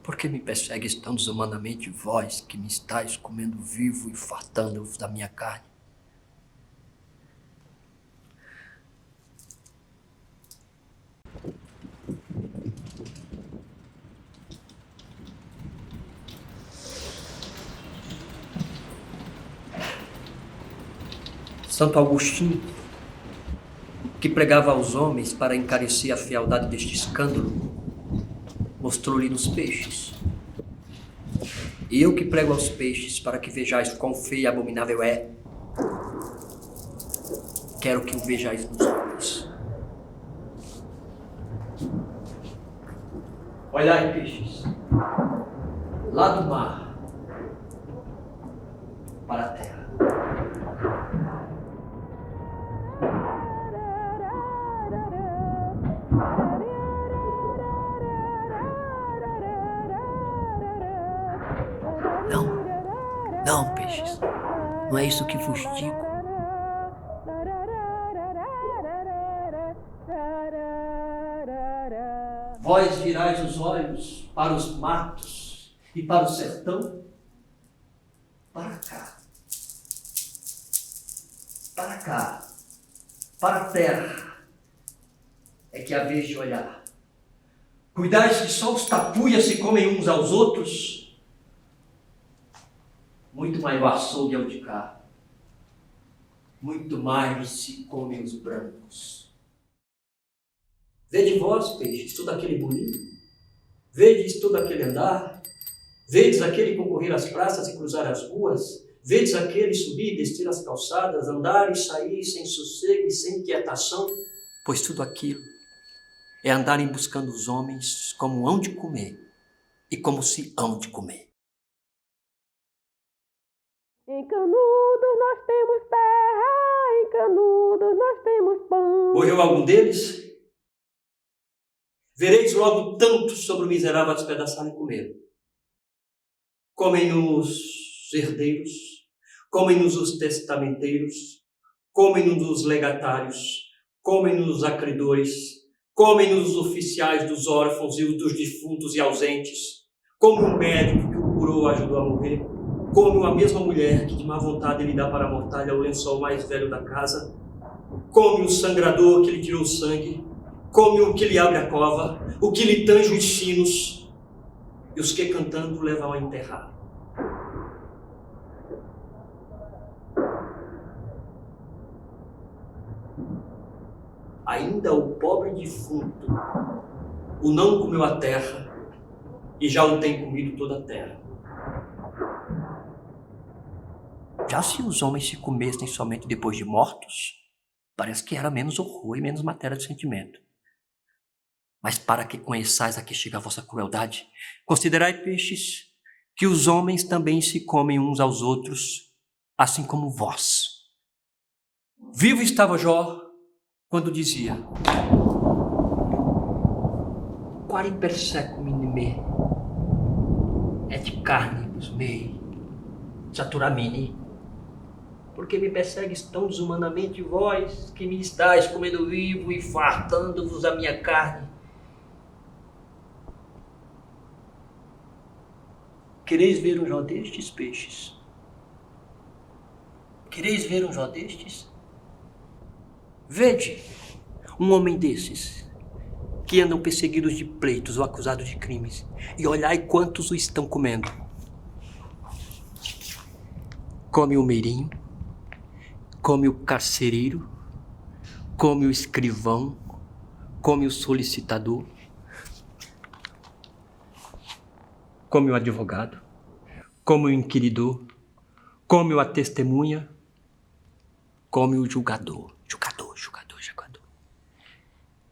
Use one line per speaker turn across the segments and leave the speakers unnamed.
Por que me persegues tão desumanamente, vós que me estáis comendo vivo e fartando-vos da minha carne? Santo Agostinho, que pregava aos homens para encarecer a fealdade deste escândalo, mostrou-lhe nos peixes. E eu que prego aos peixes para que vejais quão feio e abominável é, quero que o vejais nos homens. Olhai, peixes, lá do mar para a terra. Não, peixes, não é isso que vos digo. Vós virais os olhos para os matos e para o sertão, para cá, para cá, para a terra, é que a vez de olhar. Cuidais que só os tapuias se comem uns aos outros, muito mais o açougue é o de cá, muito mais se comem os brancos. Vede vós, peixes, todo aquele bolinho, vedes todo aquele andar, vedes aquele concorrer às praças e cruzar as ruas, vedes aquele subir e descer as calçadas, andar e sair sem sossego e sem quietação, pois tudo aquilo é andarem buscando os homens como hão de comer e como se hão de comer.
Em Canudos nós temos terra, em Canudos nós temos pão.
Morreu algum deles? Vereis logo tanto sobre o miserável despedaçar e comer. Comem-nos os herdeiros, comem-nos os testamenteiros, comem-nos os legatários, comem-nos os acreedores, comem-nos os oficiais dos órfãos e os dos defuntos e ausentes, come o médico que o curou ajudou a morrer, come a mesma mulher que de má vontade lhe dá para a mortalha o lençol mais velho da casa, come o sangrador que lhe tirou o sangue, come o que lhe abre a cova, o que lhe tange os sinos, e os que cantando levam a enterrar. Ainda o pobre defunto o não comeu a terra, e já o tem comido toda a terra. Já se os homens se comessem somente depois de mortos, parece que era menos horror e menos matéria de sentimento. Mas para que conheçais a que chega a vossa crueldade, considerai, peixes, que os homens também se comem uns aos outros, assim como vós. Vivo estava Jó quando dizia: Quare persecum in me, et carnibus mei, saturamini. Porque me persegues tão desumanamente vós, que me estáis comendo vivo e fartando-vos a minha carne? Quereis ver um Jó destes, peixes? Quereis ver um Jó destes? Vede um homem desses, que andam perseguidos de pleitos ou acusados de crimes, e olhai quantos o estão comendo. Come o meirinho, come o carcereiro, come o escrivão, come o solicitador, come o advogado, come o inquiridor, come a testemunha, come o julgador.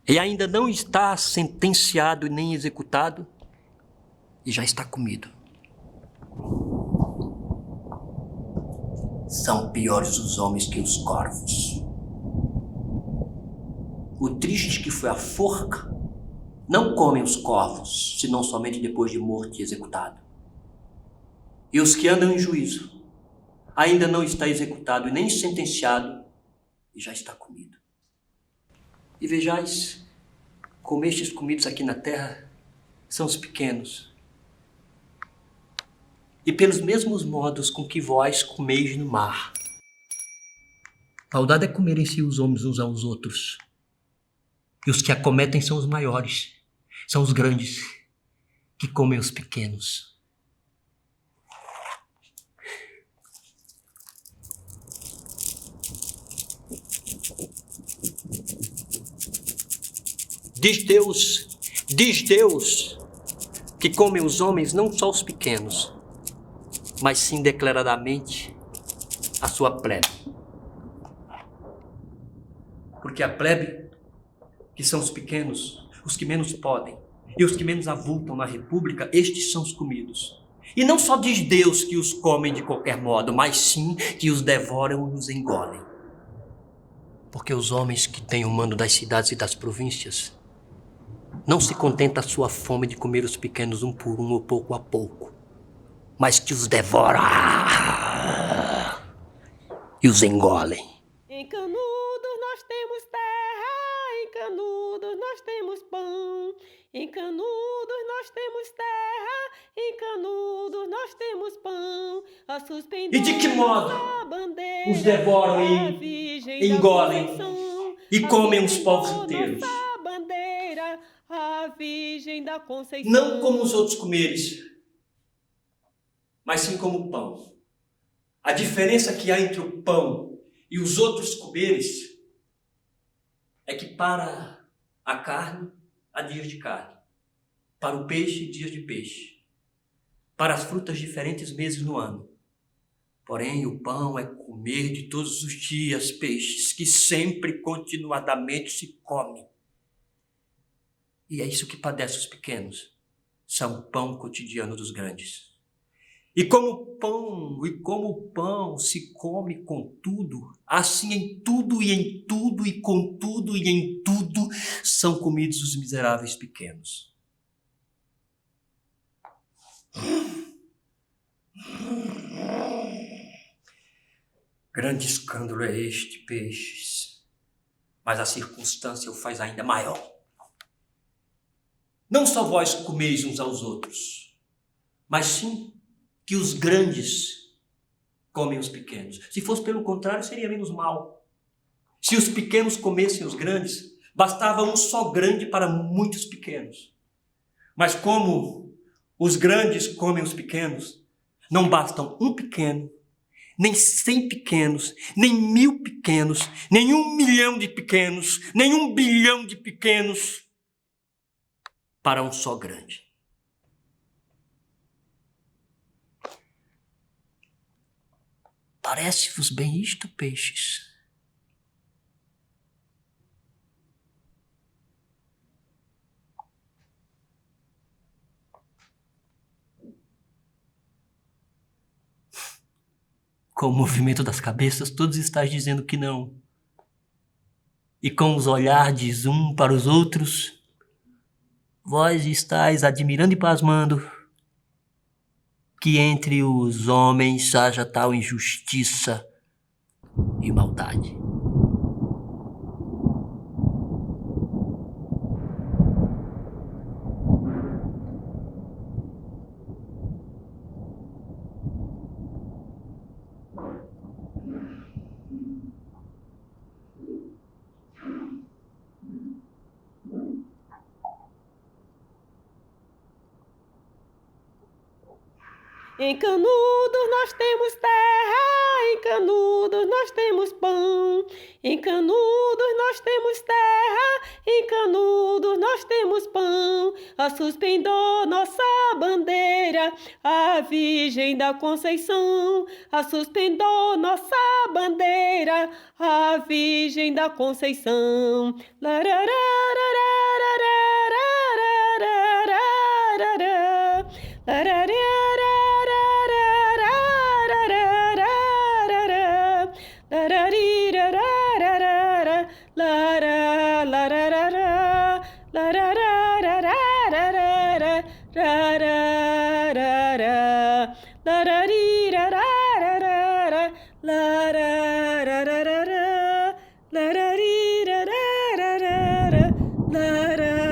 E ainda não está sentenciado nem executado, e já está comido. São piores os homens que os corvos. O triste que foi a forca não comem os corvos, senão somente depois de morto e executado. E os que andam em juízo ainda não está executado e nem sentenciado, e já está comido. E vejais como estes comidos aqui na terra são os pequenos. E pelos mesmos modos com que vós comeis no mar. Maldade é comerem-se os homens uns aos outros. E os que acometem são os maiores, são os grandes, que comem os pequenos. Diz Deus, que comem os homens não só os pequenos, mas sim declaradamente a sua plebe. Porque a plebe, que são os pequenos, os que menos podem, e os que menos avultam na república, estes são os comidos. E não só diz Deus que os comem de qualquer modo, mas sim que os devoram e os engolem. Porque os homens que têm o mando das cidades e das províncias não se contenta a sua fome de comer os pequenos um por um ou pouco a pouco, mas que os devora e os engolem.
Em Canudos nós temos terra, em Canudos nós temos pão. Em Canudos nós temos terra, em Canudos nós temos pão. A suspender
E de que modo
a bandeira,
os devoram
a
e
Virgem
engolem
da Conceição.
e
A
comem os
suspender
povos inteiros?
nossa bandeira, a Virgem da Conceição.
Não como os outros comeres, mas sim como o pão. A diferença que há entre o pão e os outros comeres é que para a carne, há dias de carne. Para o peixe, dias de peixe. Para as frutas, diferentes meses no ano. Porém, o pão é comer de todos os dias peixes, que sempre, continuadamente se come. E é isso que padece os pequenos. São o pão cotidiano dos grandes. E como o pão se come com tudo, assim em tudo e em tudo e com tudo e em tudo são comidos os miseráveis pequenos. Grande escândalo é este, peixes, mas a circunstância o faz ainda maior. Não só vós comeis uns aos outros, mas sim que os grandes comem os pequenos. Se fosse pelo contrário, seria menos mal. Se os pequenos comessem os grandes, bastava um só grande para muitos pequenos. Mas como os grandes comem os pequenos, não bastam um pequeno, nem 100 pequenos, nem 1000 pequenos, nem 1 milhão de pequenos, nem 1 bilhão de pequenos para um só grande. Parece-vos bem isto, peixes? Com o movimento das cabeças, todos estáis dizendo que não. E com os olhares um para os outros, vós estáis admirando e pasmando que entre os homens haja tal injustiça e maldade.
Em Canudos nós temos terra, em Canudos nós temos pão. Em Canudos nós temos terra, em Canudos nós temos pão. A suspendeu nossa bandeira, a Virgem da Conceição. A suspendeu nossa bandeira, a Virgem da Conceição. lararirarararara, lararararara, lararirararara, larararara.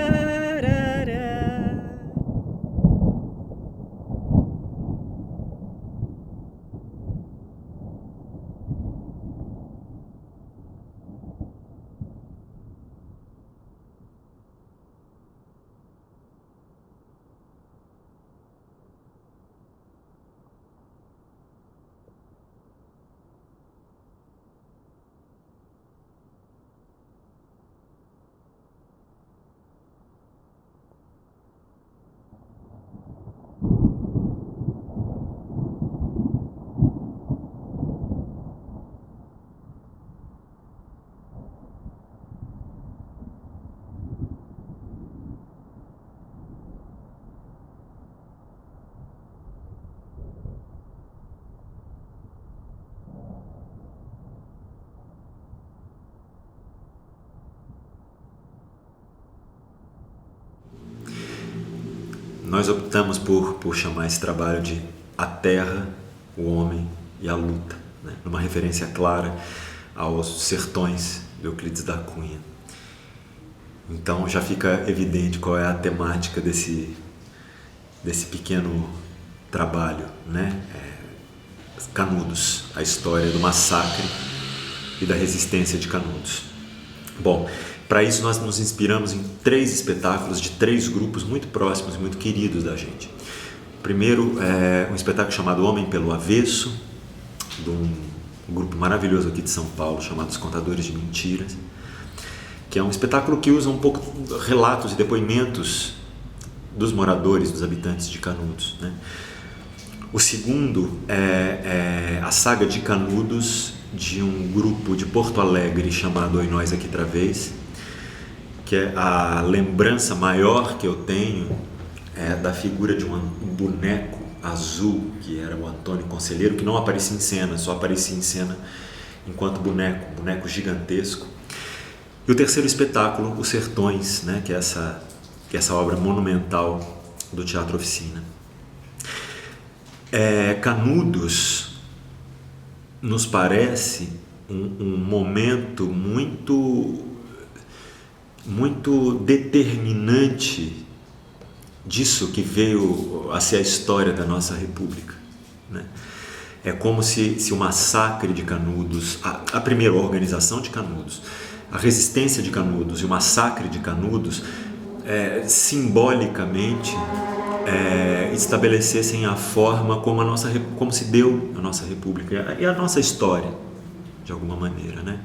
Nós optamos por chamar esse trabalho de A Terra, o Homem e a Luta, né? Numa referência clara aos sertões de Euclides da Cunha. Então já fica evidente qual é a temática desse pequeno trabalho, né? Canudos, a história do massacre e da resistência de Canudos. Bom, para isso nós nos inspiramos em 3 espetáculos de 3 grupos muito próximos e muito queridos da gente. Primeiro é um espetáculo chamado Homem pelo Avesso, de um grupo maravilhoso aqui de São Paulo chamado Os Contadores de Mentiras, que é um espetáculo que usa um pouco relatos e depoimentos dos moradores, dos habitantes de Canudos, né? O segundo é a saga de Canudos de um grupo de Porto Alegre chamado Oi Nós Aqui Outra Vez, que é a lembrança maior que eu tenho da figura de um boneco azul, que era o Antônio Conselheiro, que não aparecia em cena, só aparecia em cena enquanto boneco gigantesco. E o terceiro espetáculo, Os Sertões, né, que é essa obra monumental do Teatro Oficina. Canudos nos parece um momento muito determinante disso que veio a ser a história da nossa República, né? É como se o massacre de Canudos, a primeira organização de Canudos, a resistência de Canudos e o massacre de Canudos simbolicamente estabelecessem a forma como se deu a nossa República e a nossa história, de alguma maneira, né?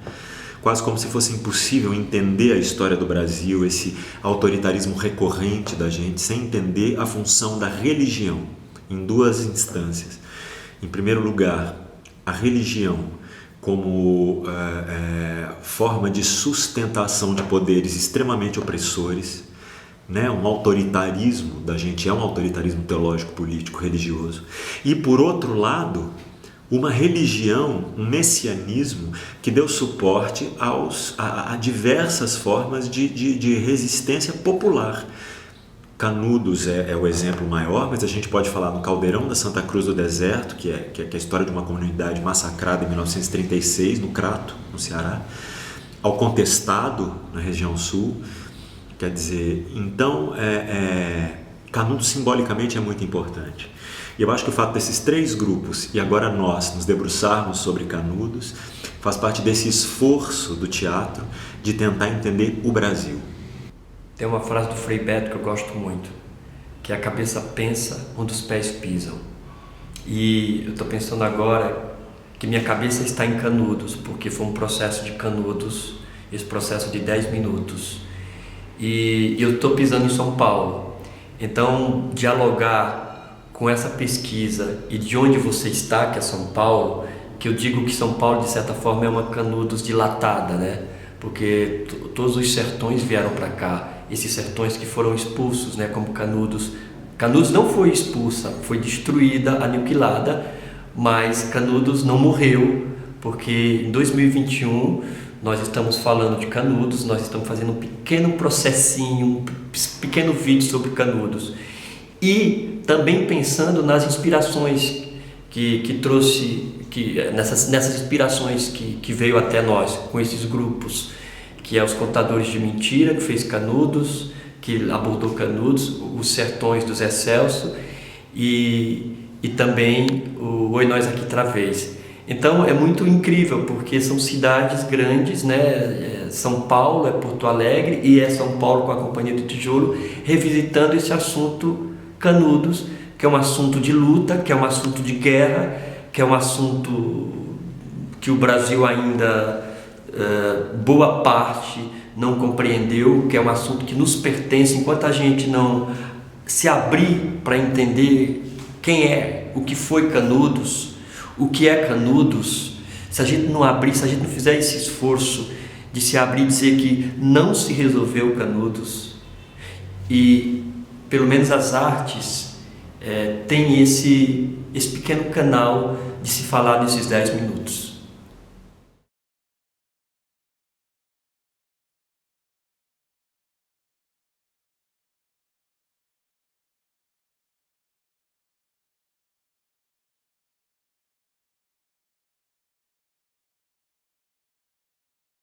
Quase como se fosse impossível entender a história do Brasil, esse autoritarismo recorrente da gente, sem entender a função da religião, em 2 instâncias. Em primeiro lugar, a religião como forma de sustentação de poderes extremamente opressores, né? Um autoritarismo da gente, é um autoritarismo teológico, político, religioso. E, por outro lado, uma religião, um messianismo que deu suporte a diversas formas de resistência popular. Canudos é o exemplo maior, mas a gente pode falar no Caldeirão da Santa Cruz do Deserto, que é a história de uma comunidade massacrada em 1936, no Crato, no Ceará, ao Contestado, na região sul. Quer dizer, então, Canudos simbolicamente é muito importante. E eu acho que o fato desses 3 grupos, e agora nós nos debruçarmos sobre Canudos, faz parte desse esforço do teatro de tentar entender o Brasil.
Tem uma frase do Frei Beto que eu gosto muito, que é: a cabeça pensa onde os pés pisam. E eu estou pensando agora que minha cabeça está em Canudos, porque foi um processo de Canudos, esse processo de 10 minutos. E eu estou pisando em São Paulo. Então, dialogar com essa pesquisa e de onde você está, que é São Paulo, que eu digo que São Paulo, de certa forma, é uma Canudos dilatada, né? Porque todos os sertões vieram para cá, esses sertões que foram expulsos, né? Como Canudos. Canudos não foi expulsa, foi destruída, aniquilada, mas Canudos não morreu, porque em 2021 nós estamos falando de Canudos, nós estamos fazendo um pequeno processinho, um pequeno vídeo sobre Canudos. E também pensando nas inspirações que trouxe, nessas inspirações que veio até nós, com esses grupos, que é os Contadores de Mentira, que fez Canudos, que abordou Canudos, os Sertões do Zé Celso, e também o Oi Nós Aqui Travês. Então é muito incrível, porque são cidades grandes, né? São Paulo é Porto Alegre e é São Paulo com a Companhia do Tijolo, revisitando esse assunto Canudos, que é um assunto de luta, que é um assunto de guerra, que é um assunto que o Brasil ainda, boa parte, não compreendeu, que é um assunto que nos pertence. Enquanto a gente não se abrir para entender quem é, o que foi Canudos, o que é Canudos, se a gente não abrir, se a gente não fizer esse esforço de se abrir e dizer que não se resolveu Canudos, e pelo menos as artes tem esse pequeno canal de se falar nesses 10 minutos.